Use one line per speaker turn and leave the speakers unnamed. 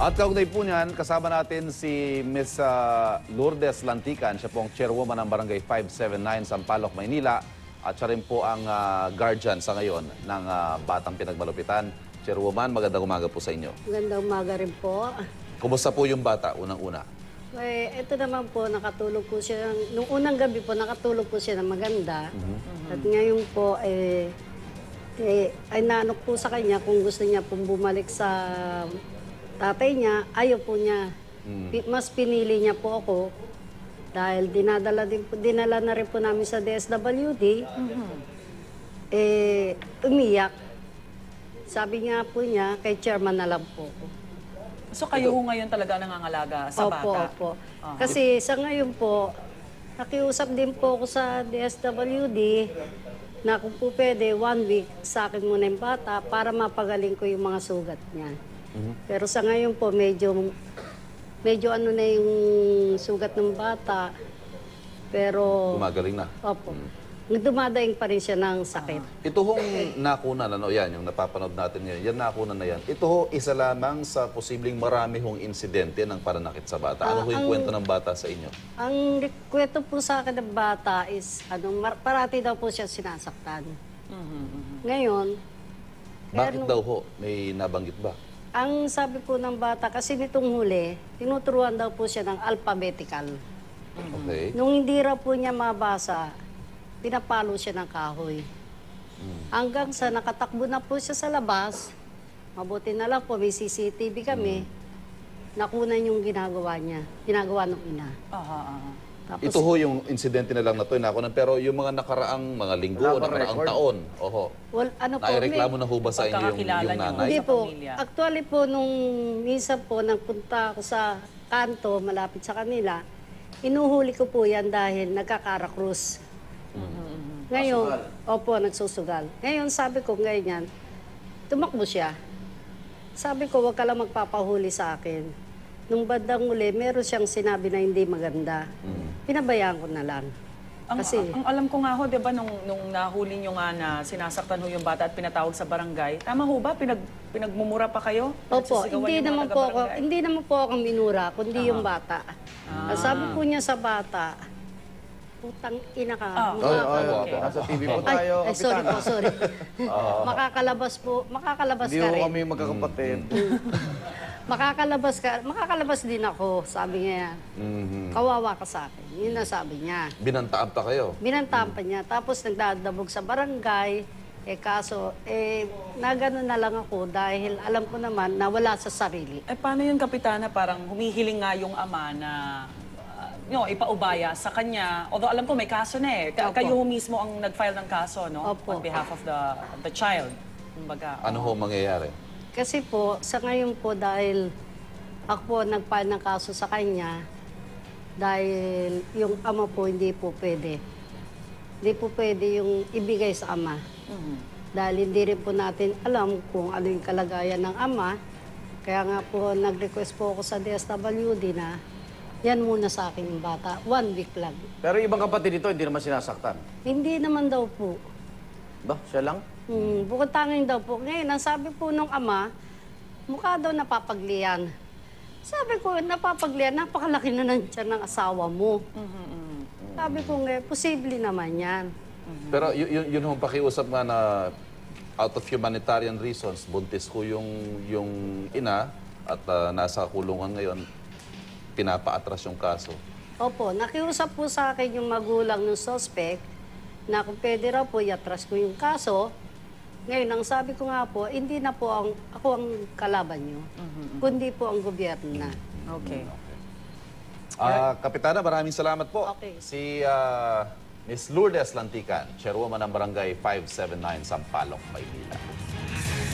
At kaugnay po niyan, kasama natin si Ms. Lourdes Lantican. Siya po ang chairwoman ng Barangay 579, Sampaloc, Maynila. At siya rin po ang guardian sa ngayon ng batang pinagmalupitan. Chairwoman, magandang umaga po sa inyo.
Magandang umaga rin po.
Kumusta po yung bata, unang-una?
Ito naman po, nakatulog po siya. Nung unang gabi po, nakatulog po siya ng maganda. At ngayon po, ay nanok po sa kanya kung gusto niya pong bumalik sa tatay niya. Ayaw po niya. Mas pinili niya po ako dahil dinala na rin po namin sa DSWD. Umiyak. Sabi nga po niya, kay chairman na lang po ako.
So kayo ngayon talaga nangangalaga sa bata?
Opo. Kasi sa ngayon po, nakiusap din po ako sa DSWD na kung po pwede, 1 week sa akin muna yung bata para mapagaling ko yung mga sugat niya. Pero sa ngayon po, medyo ano na yung sugat ng bata. Pero,
Gumagaling na.
opo, dumadaing pa rin siya ng sakit.
Ito hong nakunan, yan, yung napapanood natin ngayon, yan nakunan na yan. Ito ho, isa lamang sa posibleng marami hong insidente ng pananakit sa bata. Ano ho yung kwento ng bata sa inyo?
Ang kwento po sa akin ng bata is, parati daw po siya sinasaktan. Ngayon,
Bakit daw ho? May nabanggit ba?
ang sabi po ng bata, kasi nitong huli, tinuturuan daw po siya ng alphabetical.
Okay.
Nung hindi raw po niya mabasa, pinapalo siya ng kahoy. Hanggang sa nakatakbo na po siya sa labas, mabuti na lang po, may CCTV kami, nakunan yung ginagawa niya, ginagawa ng ina. Tapos,
Ito ho yung insidente na lang na ito, nakunan. Pero yung mga nakaraang mga linggo, nakaraang taon,
ano po,
naireklamo na ho ba sa inyo yung
Pagkakakilala niyo.
nanay?
hindi
sa
po.
pamilya.
Actually po, nung minsan po, nagpunta ako sa kanto, malapit sa kanila, inuhuli ko po yan dahil nagkakarakrus. Ngayon, opo, nagsusugal. Ngayon, sabi ko ganyan, tumakbo siya. Sabi ko, wag ka lang magpapahuli sa akin. Nung bandang uli, meron siyang sinabi na hindi maganda. Pinabayaan ko na lang.
Ang alam ko nga ho, di ba, nung nahuli nyo nga na sinasaktan ho yung bata at pinatawag sa barangay, tama ho ba? Pinagmumura pa kayo?
Opo,
Pinagsisigawan
hindi
yung mga
naman
taga-barangay?
hindi naman po ako minura, kundi yung bata. Sabi po niya sa bata, putang ina ka.
Okay.
Nasa TV po tayo,
Ay, sorry po, sorry. Makakalabas
Hindi
ka
ko
rin.
kami magkakapatid.
Makakalabas din ako, sabi niya. Kawawa ka sa akin. Yun na sabi niya.
Binantaan pa kayo?
Binantaan pa niya. Tapos nagdadabog sa barangay. Kaso, nagano na lang ako dahil alam ko naman na wala sa sarili.
Paano yung kapitana? Parang humihiling nga yung ama na ipaubaya sa kanya. Although alam ko may kaso na eh. Kayo mismo ang nag-file ng kaso, no?
Opo.
On behalf of the child. Kumbaga,
Ano ho mangyayari?
Kasi po, sa ngayon po dahil ako po nag-file ng kaso sa kanya, dahil yung ama po hindi po pwede. Hindi po pwede yung ibigay sa ama. Dahil hindi rin po natin alam kung ano yung kalagayan ng ama. Kaya nga po nag-request po ako sa DSWD na yan muna sa akin yung bata. 1 week lang.
Pero yung ibang kapatid nito, hindi naman sinasaktan.
Hindi naman daw po.
Ba? Siya lang?
Bukod tanging daw po. Ngayon, ang sabi po nung ama, mukha daw napapaglian. Sabi ko, napapaglian, napakalaki na ng tiyan ng asawa mo. Sabi ko nga, posible naman yan.
Pero yun ho, pakiusap nga na out of humanitarian reasons, buntis ko yung ina at nasa kulungan ngayon, pinapaatras yung kaso.
Opo, nakiusap po sa akin yung magulang ng suspect na kung pwede raw po, iatras ko yung kaso. Ngayon, ang sabi ko nga po, hindi na po ako ang kalaban nyo, kundi po ang gobyerno na.
okay.
Kapitana, maraming salamat po.
Okay.
Si Ms. Lourdes Lantican, chairwoman ng Barangay 579, Sampaloc, Maynila.